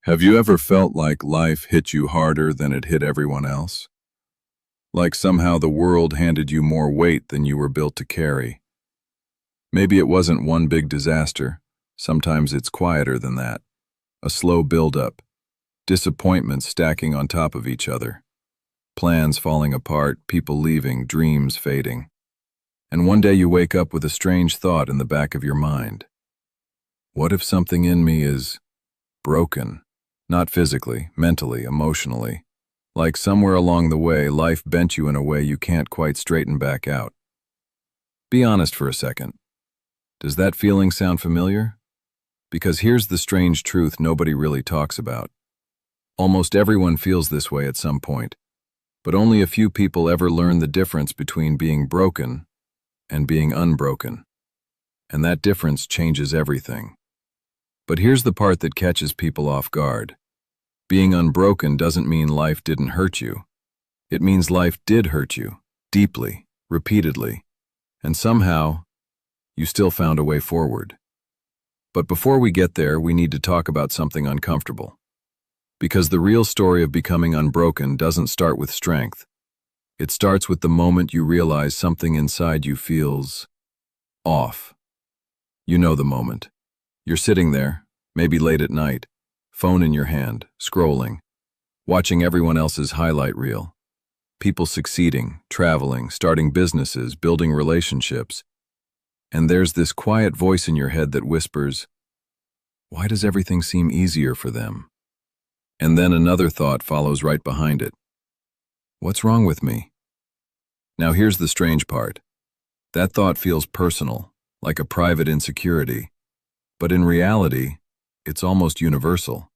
Have you ever felt like life hit you harder than it hit everyone else? Like somehow the world handed you more weight than you were built to carry? Maybe it wasn't one big disaster. Sometimes it's quieter than that. A slow build-up, disappointments stacking on top of each other, plans falling apart, people leaving, dreams fading. And one day you wake up with a strange thought in the back of your mind. What if something in me is broken? Not physically, mentally, emotionally. Like somewhere along the way, life bent you in a way you can't quite straighten back out. Be honest for a second. Does that feeling sound familiar? Because here's the strange truth nobody really talks about. Almost everyone feels this way at some point, but only a few people ever learn the difference between being broken and being unbroken. And that difference changes everything. But here's the part that catches people off guard. Being unbroken doesn't mean life didn't hurt you. It means life did hurt you, deeply, repeatedly, and somehow, you still found a way forward. But before we get there, we need to talk about something uncomfortable. Because the real story of becoming unbroken doesn't start with strength. It starts with the moment you realize something inside you feels off. You know the moment. You're sitting there, maybe late at night, phone in your hand, scrolling, watching everyone else's highlight reel. People succeeding, traveling, starting businesses, building relationships. And there's this quiet voice in your head that whispers, why does everything seem easier for them? And then another thought follows right behind it. What's wrong with me? Now here's the strange part. That thought feels personal, like a private insecurity. But in reality, it's almost universal.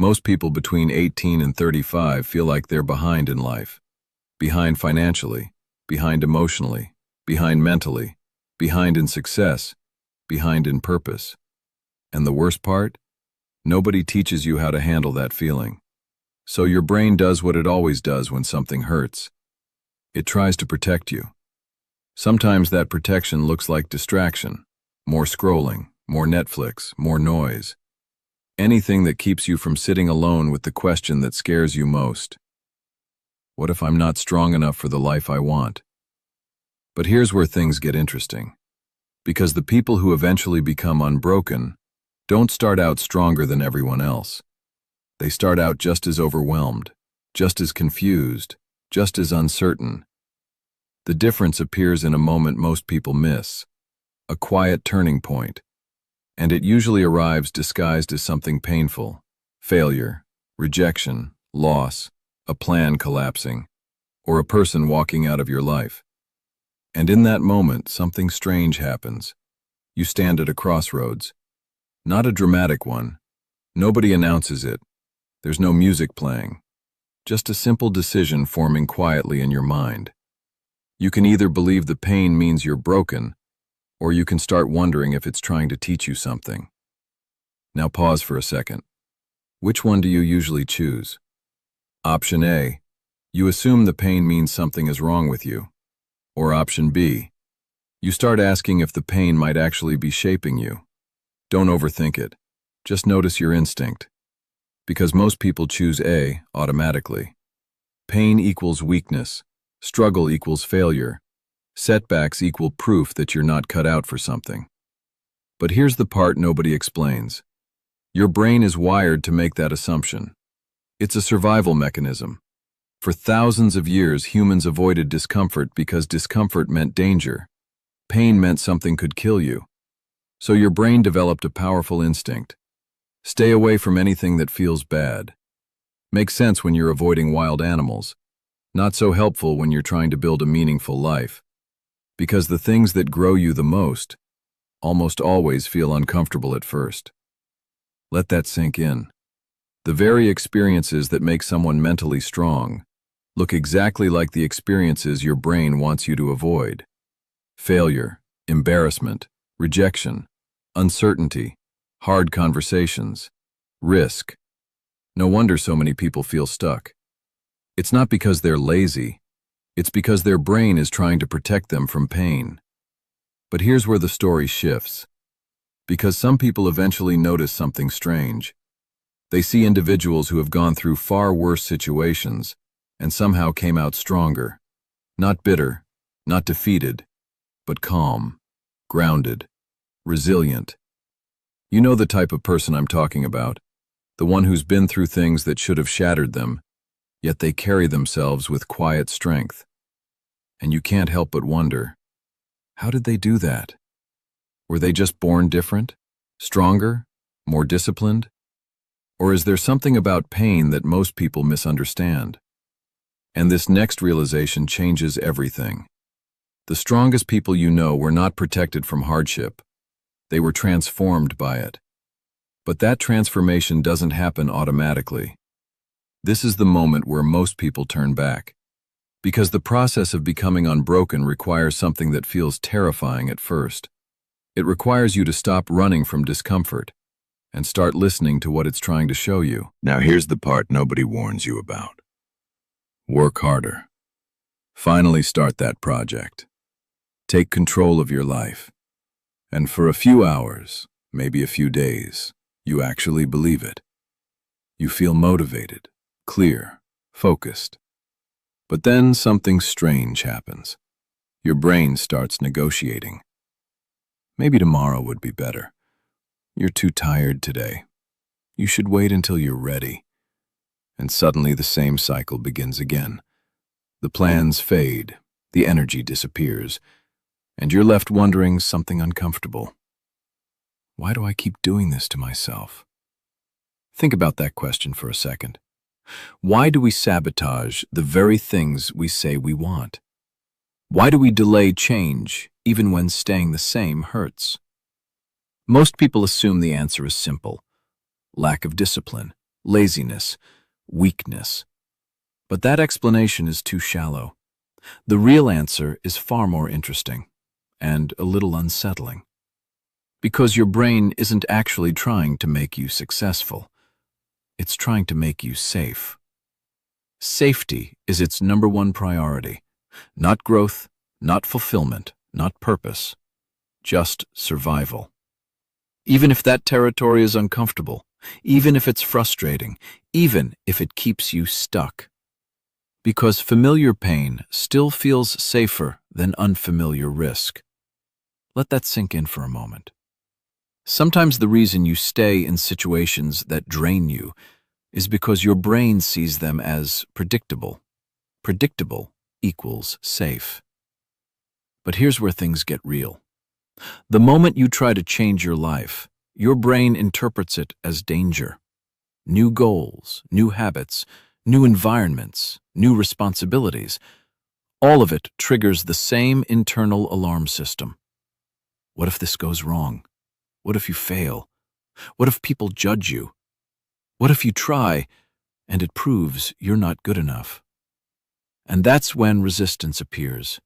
Most people between 18 and 35 feel like they're behind in life. Behind financially, behind emotionally, behind mentally, behind in success, behind in purpose. And the worst part? Nobody teaches you how to handle that feeling. So your brain does what it always does when something hurts. It tries to protect you. Sometimes that protection looks like distraction, more scrolling, more Netflix, more noise. Anything that keeps you from sitting alone with the question that scares you most. What if I'm not strong enough for the life I want? But here's where things get interesting. Because the people who eventually become unbroken don't start out stronger than everyone else. They start out just as overwhelmed, just as confused, just as uncertain. The difference appears in a moment most people miss, a quiet turning point. And it usually arrives disguised as something painful: failure, rejection, loss, a plan collapsing, or a person walking out of your life. And in that moment, something strange happens. You stand at a crossroads. Not a dramatic one. Nobody announces it. There's no music playing. Just a simple decision forming quietly in your mind. You can either believe the pain means you're broken, or you can start wondering if it's trying to teach you something. Now pause for a second. Which one do you usually choose? Option A, you assume the pain means something is wrong with you. Or option B, you start asking if the pain might actually be shaping you. Don't overthink it. Just notice your instinct. Because most people choose A automatically. Pain equals weakness. Struggle equals failure. Setbacks equal proof that you're not cut out for something. But here's the part nobody explains. Your brain is wired to make that assumption. It's a survival mechanism. For thousands of years, humans avoided discomfort because discomfort meant danger. Pain meant something could kill you. So your brain developed a powerful instinct. Stay away from anything that feels bad. Makes sense when you're avoiding wild animals. Not so helpful when you're trying to build a meaningful life. Because the things that grow you the most almost always feel uncomfortable at first. Let that sink in. The very experiences that make someone mentally strong look exactly like the experiences your brain wants you to avoid. Failure, embarrassment, rejection, uncertainty, hard conversations, risk. No wonder so many people feel stuck. It's not because they're lazy. It's because their brain is trying to protect them from pain. But here's where the story shifts. Because some people eventually notice something strange. They see individuals who have gone through far worse situations and somehow came out stronger, not bitter, not defeated, but calm, grounded, resilient. You know the type of person I'm talking about, the one who's been through things that should have shattered them, yet they carry themselves with quiet strength. And you can't help but wonder, how did they do that? Were they just born different, stronger, more disciplined? Or is there something about pain that most people misunderstand? And this next realization changes everything. The strongest people you know were not protected from hardship. They were transformed by it. But that transformation doesn't happen automatically. This is the moment where most people turn back. Because the process of becoming unbroken requires something that feels terrifying at first. It requires you to stop running from discomfort and start listening to what it's trying to show you. Now here's the part nobody warns you about. Work harder. Finally start that project. Take control of your life. And for a few hours, maybe a few days, you actually believe it. You feel motivated, clear, focused. But then something strange happens. Your brain starts negotiating. Maybe tomorrow would be better. You're too tired today. You should wait until you're ready. And suddenly the same cycle begins again. The plans fade, the energy disappears, and you're left wondering something uncomfortable. Why do I keep doing this to myself? Think about that question for a second. Why do we sabotage the very things we say we want? Why do we delay change even when staying the same hurts? Most people assume the answer is simple: lack of discipline, laziness, weakness. But that explanation is too shallow. The real answer is far more interesting and a little unsettling. Because your brain isn't actually trying to make you successful. It's trying to make you safe. Safety is its #1 priority. Not growth, not fulfillment, not purpose. Just survival. Even if that territory is uncomfortable, even if it's frustrating, even if it keeps you stuck. Because familiar pain still feels safer than unfamiliar risk. Let that sink in for a moment. Sometimes the reason you stay in situations that drain you is because your brain sees them as predictable. Predictable equals safe. But here's where things get real. The moment you try to change your life, your brain interprets it as danger. New goals, new habits, new environments, new responsibilities. All of it triggers the same internal alarm system. What if this goes wrong? What if you fail? What if people judge you? What if you try and it proves you're not good enough? And that's when resistance appears,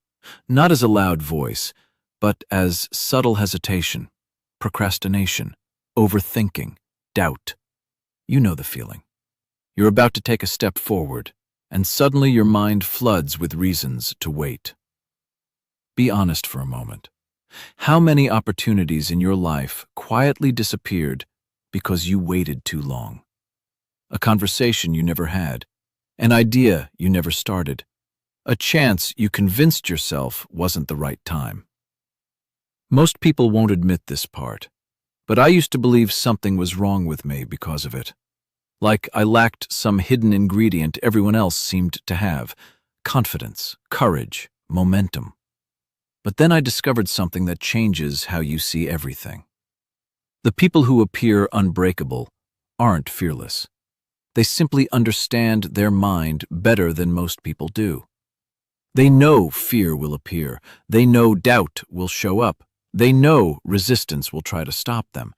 not as a loud voice, but as subtle hesitation, procrastination, overthinking, doubt. You know the feeling. You're about to take a step forward, and suddenly your mind floods with reasons to wait. Be honest for a moment. How many opportunities in your life quietly disappeared because you waited too long? A conversation you never had, an idea you never started, a chance you convinced yourself wasn't the right time. Most people won't admit this part, but I used to believe something was wrong with me because of it. Like I lacked some hidden ingredient everyone else seemed to have: confidence, courage, momentum. But then I discovered something that changes how you see everything. The people who appear unbreakable aren't fearless. They simply understand their mind better than most people do. They know fear will appear. They know doubt will show up. They know resistance will try to stop them.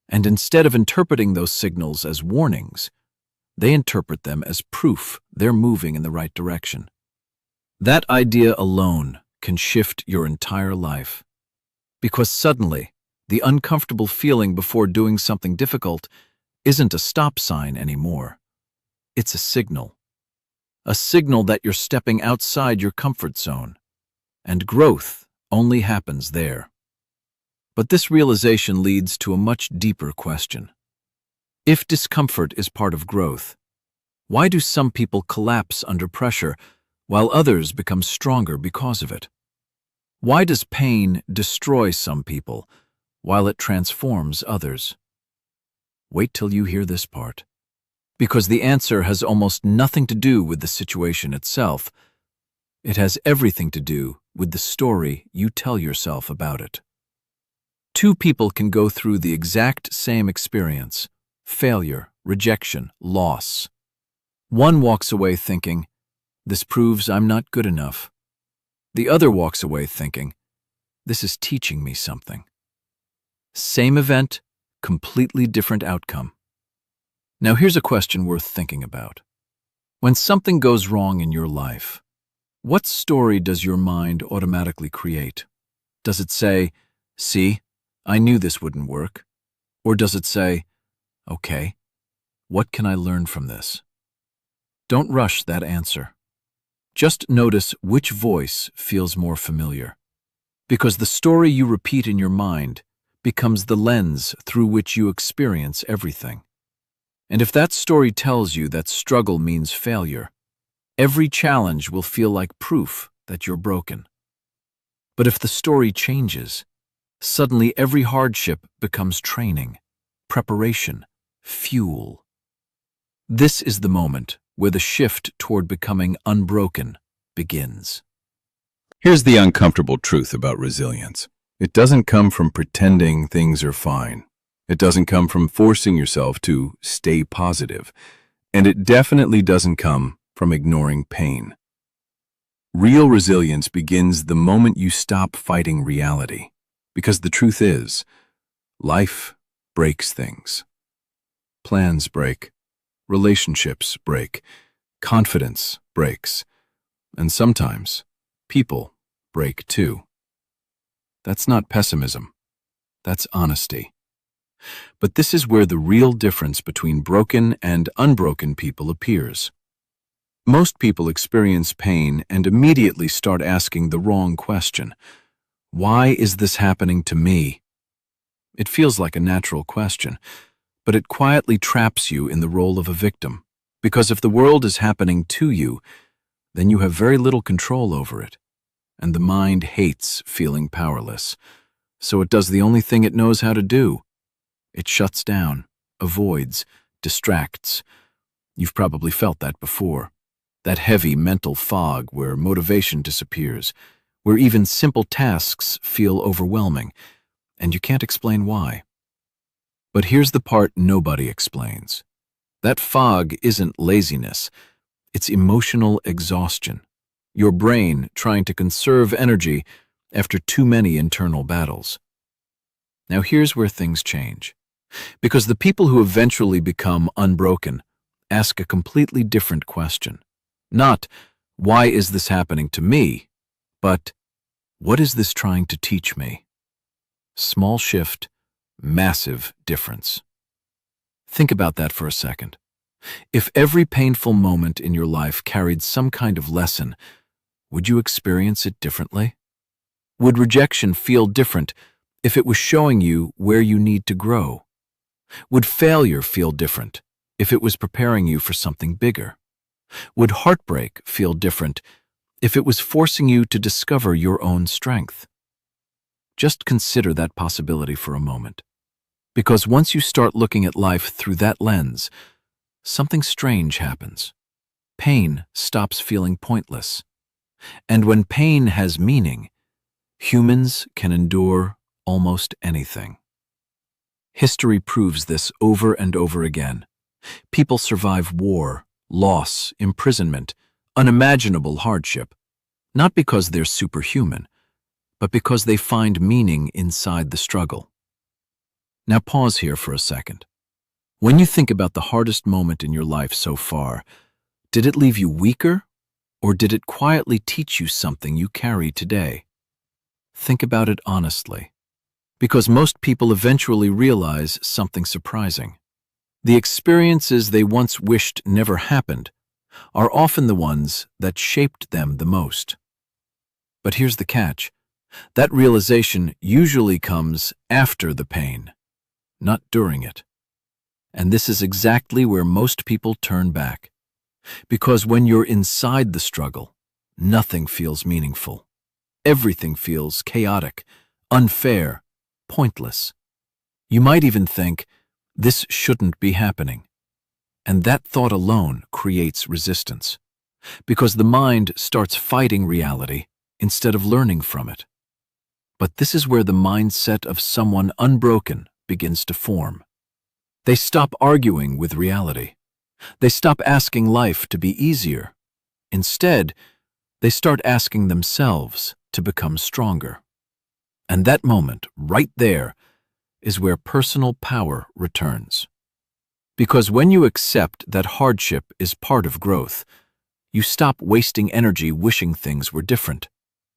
And instead of interpreting those signals as warnings, they interpret them as proof they're moving in the right direction. That idea alone can shift your entire life. Because suddenly, the uncomfortable feeling before doing something difficult isn't a stop sign anymore. It's a signal. A signal that you're stepping outside your comfort zone. And growth only happens there. But this realization leads to a much deeper question. If discomfort is part of growth, why do some people collapse under pressure while others become stronger because of it? Why does pain destroy some people while it transforms others? Wait till you hear this part, because the answer has almost nothing to do with the situation itself. It has everything to do with the story you tell yourself about it. Two people can go through the exact same experience: failure, rejection, loss. One walks away thinking, "This proves I'm not good enough." The other walks away thinking, "This is teaching me something." Same event, completely different outcome. Now here's a question worth thinking about. When something goes wrong in your life, what story does your mind automatically create? Does it say, "See, I knew this wouldn't work"? Or does it say, "Okay, what can I learn from this?" Don't rush that answer. Just notice which voice feels more familiar, because the story you repeat in your mind becomes the lens through which you experience everything. And if that story tells you that struggle means failure, every challenge will feel like proof that you're broken. But if the story changes, suddenly every hardship becomes training, preparation, fuel. This is the moment where the shift toward becoming unbroken begins. Here's the uncomfortable truth about resilience. It doesn't come from pretending things are fine. It doesn't come from forcing yourself to stay positive. And it definitely doesn't come from ignoring pain. Real resilience begins the moment you stop fighting reality. Because the truth is, life breaks things. Plans break. Relationships break. Confidence breaks. And sometimes, people break too. That's not pessimism. That's honesty. But this is where the real difference between broken and unbroken people appears. Most people experience pain and immediately start asking the wrong question. Why is this happening to me? It feels like a natural question, but it quietly traps you in the role of a victim. Because if the world is happening to you, then you have very little control over it. And the mind hates feeling powerless. So it does the only thing it knows how to do. It shuts down, avoids, distracts. You've probably felt that before. That heavy mental fog where motivation disappears, where even simple tasks feel overwhelming, and you can't explain why. But here's the part nobody explains. That fog isn't laziness, it's emotional exhaustion. Your brain trying to conserve energy after too many internal battles. Now here's where things change. Because the people who eventually become unbroken ask a completely different question. Not, "Why is this happening to me?" but, "What is this trying to teach me?" Small shift, massive difference. Think about that for a second. If every painful moment in your life carried some kind of lesson, would you experience it differently? Would rejection feel different if it was showing you where you need to grow? Would failure feel different if it was preparing you for something bigger? Would heartbreak feel different if it was forcing you to discover your own strength? Just consider that possibility for a moment. Because once you start looking at life through that lens, something strange happens. Pain stops feeling pointless. And when pain has meaning, humans can endure almost anything. History proves this over and over again. People survive war, loss, imprisonment, unimaginable hardship, not because they're superhuman, but because they find meaning inside the struggle. Now pause here for a second. When you think about the hardest moment in your life so far, did it leave you weaker, or did it quietly teach you something you carry today? Think about it honestly, because most people eventually realize something surprising. The experiences they once wished never happened are often the ones that shaped them the most. But here's the catch. That realization usually comes after the pain, not during it. And this is exactly where most people turn back. Because when you're inside the struggle, nothing feels meaningful. Everything feels chaotic, unfair, pointless. You might even think, this shouldn't be happening. And that thought alone creates resistance, because the mind starts fighting reality instead of learning from it. But this is where the mindset of someone unbroken begins to form. They stop arguing with reality. They stop asking life to be easier. Instead, they start asking themselves to become stronger. And that moment, right there, is where personal power returns. Because when you accept that hardship is part of growth, you stop wasting energy wishing things were different,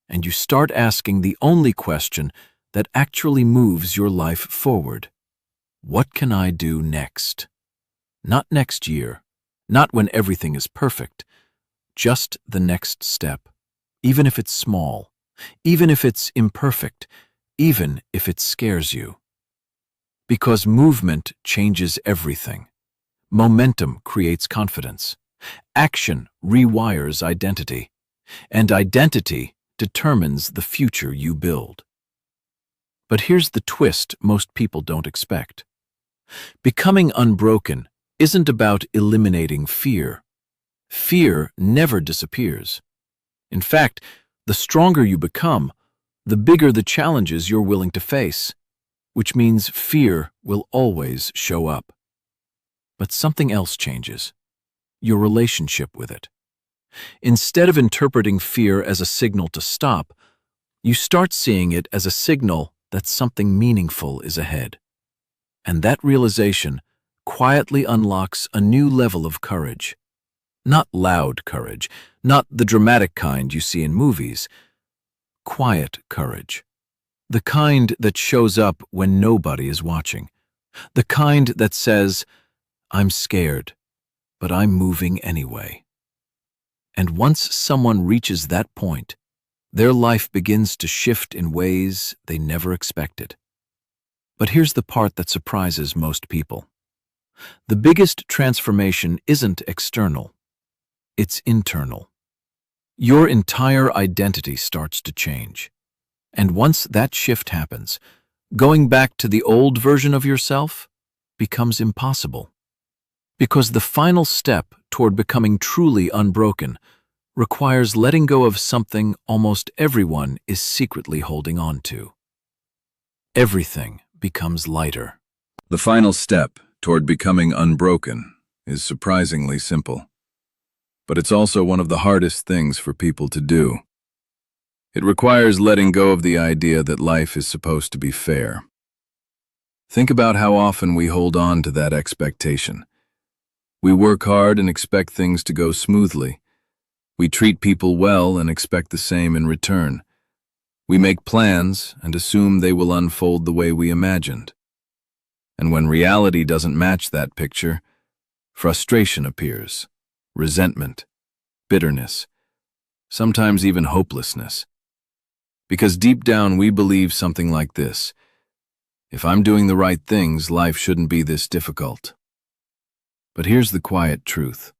and you start asking the only question that actually moves your life forward. What can I do next? Not next year, not when everything is perfect, just the next step, even if it's small, even if it's imperfect, even if it scares you. Because movement changes everything. Momentum creates confidence. Action rewires identity. And identity determines the future you build. But here's the twist most people don't expect. Becoming unbroken isn't about eliminating fear. Fear never disappears. In fact, the stronger you become, the bigger the challenges you're willing to face, which means fear will always show up. But something else changes: your relationship with it. Instead of interpreting fear as a signal to stop, you start seeing it as a signal that something meaningful is ahead. And that realization quietly unlocks a new level of courage. Not loud courage, not the dramatic kind you see in movies. Quiet courage. The kind that shows up when nobody is watching. The kind that says, I'm scared, but I'm moving anyway. And once someone reaches that point, their life begins to shift in ways they never expected. But here's the part that surprises most people. The biggest transformation isn't external, it's internal. Your entire identity starts to change. And once that shift happens, going back to the old version of yourself becomes impossible. Because the final step toward becoming truly unbroken requires letting go of something almost everyone is secretly holding on to. Everything becomes lighter. The final step toward becoming unbroken is surprisingly simple. But it's also one of the hardest things for people to do. It requires letting go of the idea that life is supposed to be fair. Think about how often we hold on to that expectation. We work hard and expect things to go smoothly. We treat people well and expect the same in return. We make plans and assume they will unfold the way we imagined. And when reality doesn't match that picture, frustration appears, resentment, bitterness, sometimes even hopelessness. Because deep down we believe something like this: if I'm doing the right things, life shouldn't be this difficult. But here's the quiet truth.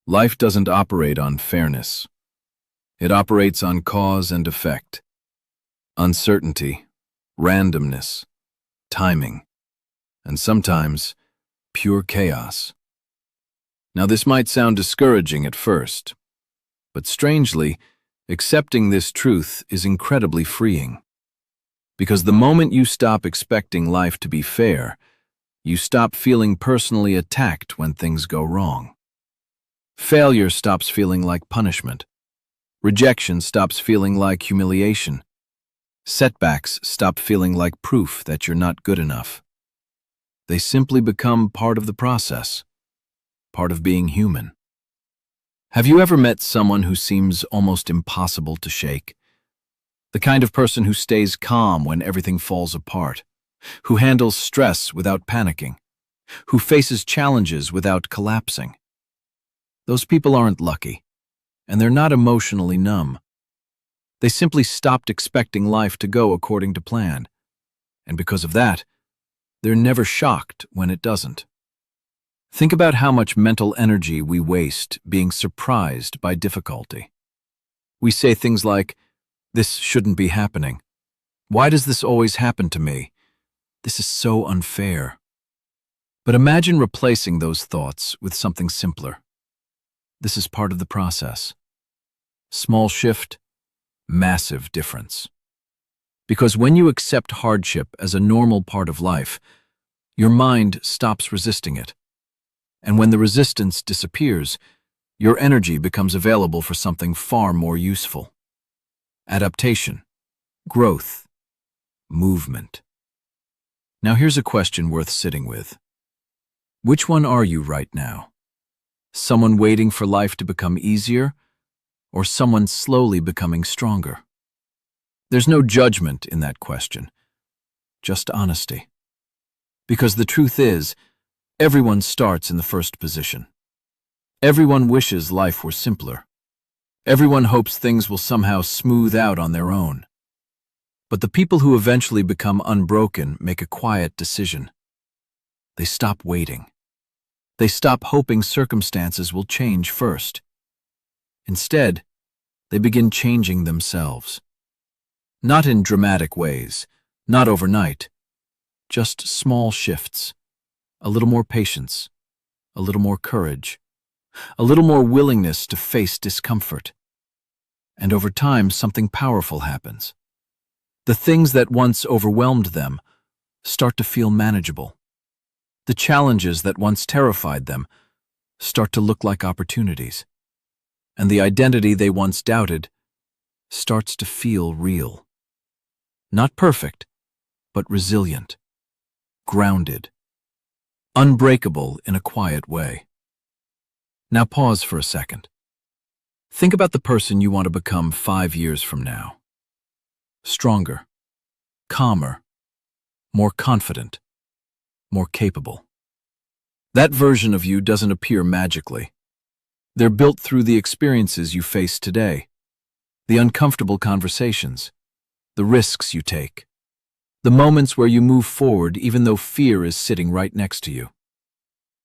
Life doesn't operate on fairness. It operates on cause and effect, uncertainty, randomness, timing, and sometimes pure chaos. Now, this might sound discouraging at first, but strangely, accepting this truth is incredibly freeing. Because the moment you stop expecting life to be fair, you stop feeling personally attacked when things go wrong. Failure stops feeling like punishment. Rejection stops feeling like humiliation. Setbacks stop feeling like proof that you're not good enough. They simply become part of the process, part of being human. Have you ever met someone who seems almost impossible to shake? The kind of person who stays calm when everything falls apart, who handles stress without panicking, who faces challenges without collapsing. Those people aren't lucky, and they're not emotionally numb. They simply stopped expecting life to go according to plan, and because of that, they're never shocked when it doesn't. Think about how much mental energy we waste being surprised by difficulty. We say things like, "This shouldn't be happening. Why does this always happen to me? This is so unfair." But imagine replacing those thoughts with something simpler. This is part of the process. Small shift, massive difference. Because when you accept hardship as a normal part of life, your mind stops resisting it. And when the resistance disappears, your energy becomes available for something far more useful. Adaptation, growth, movement. Now here's a question worth sitting with. Which one are you right now? Someone waiting for life to become easier, or someone slowly becoming stronger? There's no judgment in that question, just honesty. Because the truth is, everyone starts in the first position. Everyone wishes life were simpler. Everyone hopes things will somehow smooth out on their own. But the people who eventually become unbroken make a quiet decision. They stop waiting. They stop hoping circumstances will change first. Instead, they begin changing themselves. Not in dramatic ways, not overnight, just small shifts, a little more patience, a little more courage, a little more willingness to face discomfort. And over time, something powerful happens. The things that once overwhelmed them start to feel manageable. The challenges that once terrified them start to look like opportunities. And the identity they once doubted starts to feel real. Not perfect, but resilient, grounded, unbreakable in a quiet way. Now pause for a second. Think about the person you want to become 5 years from now. Stronger, calmer, more confident, more capable. That version of you doesn't appear magically. They're built through the experiences you face today, the uncomfortable conversations, the risks you take, the moments where you move forward even though fear is sitting right next to you.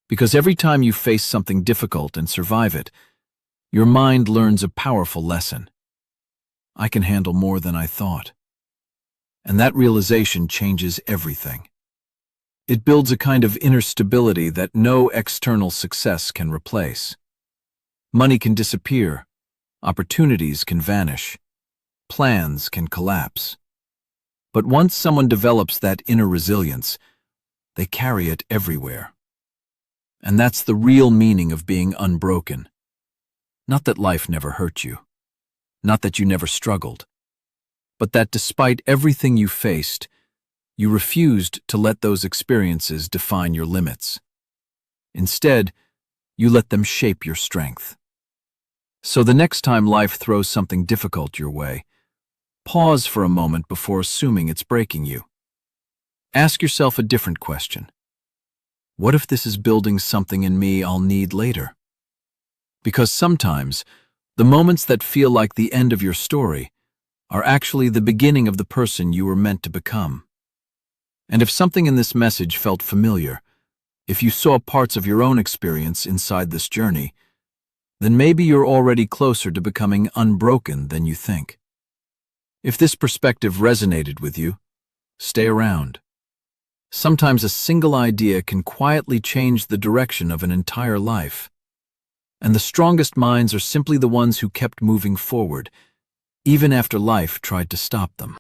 Because every time you face something difficult and survive it, your mind learns a powerful lesson. I can handle more than I thought. And that realization changes everything. It builds a kind of inner stability that no external success can replace. Money can disappear, opportunities can vanish, plans can collapse. But once someone develops that inner resilience, they carry it everywhere. And that's the real meaning of being unbroken. Not that life never hurt you, not that you never struggled, but that despite everything you faced, you refused to let those experiences define your limits. Instead, you let them shape your strength. So the next time life throws something difficult your way, pause for a moment before assuming it's breaking you. Ask yourself a different question. What if this is building something in me I'll need later? Because sometimes, the moments that feel like the end of your story are actually the beginning of the person you were meant to become. And if something in this message felt familiar, if you saw parts of your own experience inside this journey, then maybe you're already closer to becoming unbroken than you think. If this perspective resonated with you, stay around. Sometimes a single idea can quietly change the direction of an entire life. And the strongest minds are simply the ones who kept moving forward, even after life tried to stop them.